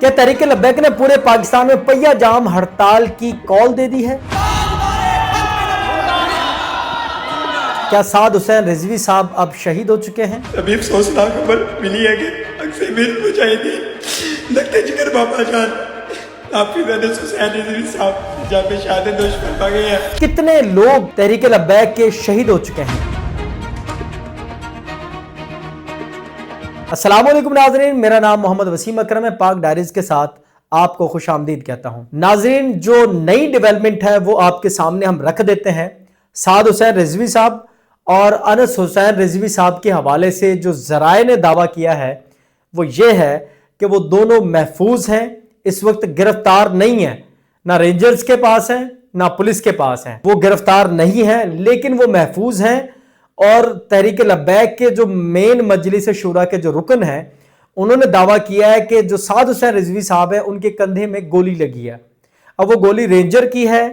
क्या तहरीक लब्बैक ने पूरे पाकिस्तान में पहिया जाम हड़ताल की कॉल दे दी है? क्या साद हुसैन रिजवी साहब अब शहीद हो चुके हैं? अभी अफसोसनाक खबर मिली है कि अक्सर मेरे मुजाहिदीन लगते जिगर बाबा जान हाफिज हुसैन रिजवी साहब जहाँ पे शहादत नोश फरमा गए हैं। कितने लोग तहरीक लब्बैक के शहीद हो चुके हैं? अस्सलाम वालेकुम नाज़रीन, मेरा नाम मोहम्मद वसीम अकरम है। पाक डायरीज के साथ आपको खुश आमदीद कहता हूं। नाज़रीन, जो नई डेवलपमेंट है वो आपके सामने हम रख देते हैं। साद हुसैन रिजवी साहब और अनस हुसैन रिजवी साहब के हवाले से जो ज़राए ने दावा किया है वो ये है कि वो दोनों महफूज हैं, इस वक्त गिरफ्तार नहीं है, ना रेंजर्स के पास है ना पुलिस के पास है। वो गिरफ्तार नहीं है लेकिन वो महफूज हैं। और तहरीक लब्बैक के जो मेन मजलिस शूरा के जो रुकन हैं उन्होंने दावा किया है कि जो साद हुसैन रिजवी साहब है उनके कंधे में गोली लगी है। अब वो गोली रेंजर की है,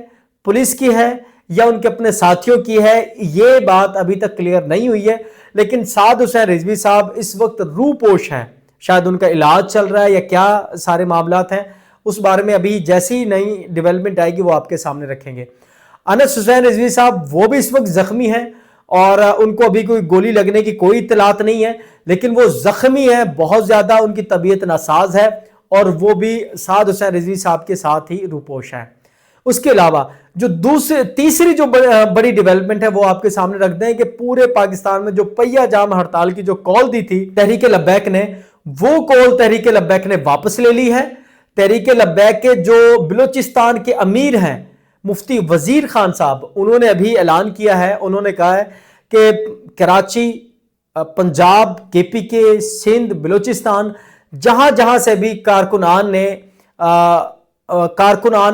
पुलिस की है या उनके अपने साथियों की है, ये बात अभी तक क्लियर नहीं हुई है। लेकिन साद हुसैन रिजवी साहब इस वक्त रूपोश हैं, शायद उनका इलाज चल रहा है या क्या सारे मामलात हैं, उस बारे में अभी जैसी नई डेवलपमेंट आएगी वो आपके सामने रखेंगे। अनस हुसैन रिजवी साहब वो भी इस वक्त जख्मी हैं और उनको अभी कोई गोली लगने की कोई इत्तलात नहीं है, लेकिन वो जख्मी है, बहुत ज्यादा उनकी तबीयत नासाज है और वो भी साद हुसैन रिजवी साहब के साथ ही रूपोश है। उसके अलावा जो तीसरी जो बड़ी डेवलपमेंट है वो आपके सामने रख दें कि पूरे पाकिस्तान में जो पहिया जाम हड़ताल की जो कॉल दी थी तहरीक लब्बैक ने, वो कॉल तहरीक लब्बैक ने वापस ले ली है। तहरीक लब्बैक के जो बलूचिस्तान के अमीर हैं मुफ्ती वजीर खान साहब, उन्होंने अभी ऐलान किया है, उन्होंने कहा है कि कराची, पंजाब, KPK, सिंध, बलूचिस्तान, जहां जहां से भी कारकुनान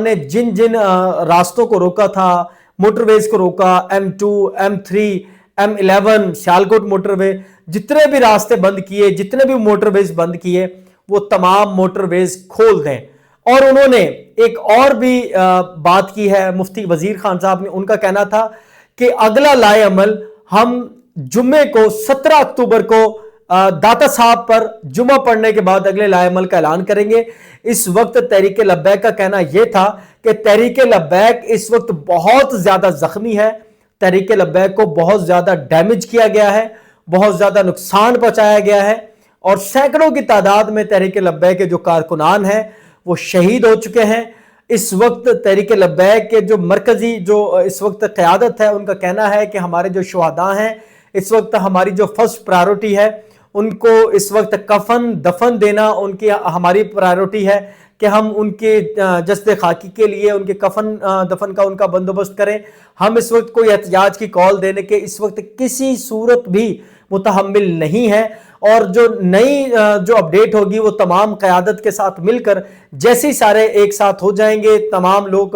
ने जिन जिन रास्तों को रोका था, मोटरवेज को रोका, M2, M3, M11, Sialkot motorway, जितने भी रास्ते बंद किए, जितने भी मोटरवेज बंद किए, वो तमाम मोटरवेज खोल दें। और उन्होंने एक और भी बात की है मुफ्ती वजीर खान साहब ने, उनका कहना था कि अगला लाए अमल हम जुम्मे को 17 अक्टूबर को दाता साहब पर जुम्मा पढ़ने के बाद अगले लाए अमल का ऐलान करेंगे। इस वक्त तहरीक लब्बैक का कहना यह था कि तहरीक लब्बैक इस वक्त बहुत ज्यादा जख्मी है, तहरीक लब्बैक को बहुत ज्यादा डैमेज किया गया है, बहुत ज्यादा नुकसान पहुंचाया गया है और सैकड़ों की तादाद में तहरीक लब्बैक के जो कारकुनान हैं वो शहीद हो चुके हैं। इस वक्त तहरीक लब्बैक के जो मरकजी जो इस वक्त क़यादत है उनका कहना है कि हमारे जो शुहदा हैं इस वक्त हमारी जो फर्स्ट प्रायोरिटी है उनको इस वक्त कफन दफन देना उनकी हमारी प्रायोरिटी है कि हम उनके जस्द खाकी के लिए उनके कफन दफन का उनका बंदोबस्त करें। हम इस वक्त कोई एहतिजाज की कॉल देने के इस वक्त किसी सूरत भी मुतहम्मिल नहीं है। और जो नई जो अपडेट होगी वो तमाम क़यादत के साथ मिलकर जैसे ही सारे एक साथ हो जाएंगे, तमाम लोग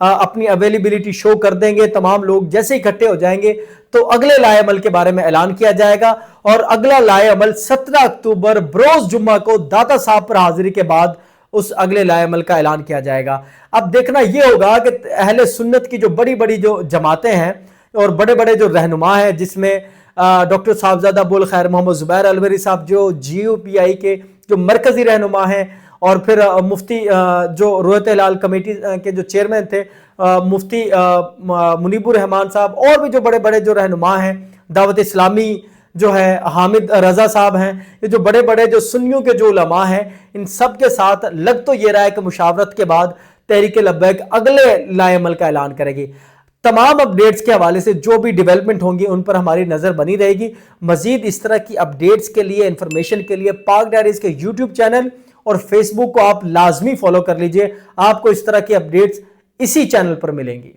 अपनी अवेलेबिलिटी शो कर देंगे, तमाम लोग जैसे इकट्ठे हो जाएंगे तो अगले लाए अमल के बारे में ऐलान किया जाएगा। और अगला लाए अमल 17 अक्टूबर बरोज जुम्मा को दाता साहब पर हाजिरी के बाद उस अगले लाए अमल का ऐलान किया जाएगा। अब देखना यह होगा कि अहले सुन्नत की जो बड़ी बड़ी जो जमातें हैं और बड़े बड़े जो रहनुमा हैं, जिसमें डॉक्टर साहबजादा बुल खैर मोहम्मद जुबैर अलवरी साहब जो GUPI के जो मरकजी रहनुमा हैं, और फिर मुफ्ती जो रोयत हिलाल कमेटी के जो चेयरमैन थे मुफ्ती मुनीबुर रहमान साहब, और भी जो बड़े बड़े जो रहनुमा हैं, दावत इस्लामी जो है हामिद रजा साहब हैं, ये जो बड़े बड़े जो सुन्नियों के जो उलमा हैं, इन सब के साथ लग तो ये रहा है कि मुशावरत के बाद तहरीक लब्बैक अगले लाए अमल का ऐलान करेगी। तमाम अपडेट्स के हवाले से जो भी डेवलपमेंट होंगी उन पर हमारी नज़र बनी रहेगी। मजीद इस तरह की अपडेट्स के लिए, इंफॉर्मेशन के लिए पाक डायरीज के YouTube चैनल और Facebook को आप लाजमी फॉलो कर लीजिए। आपको इस तरह की अपडेट्स इसी चैनल पर मिलेंगी।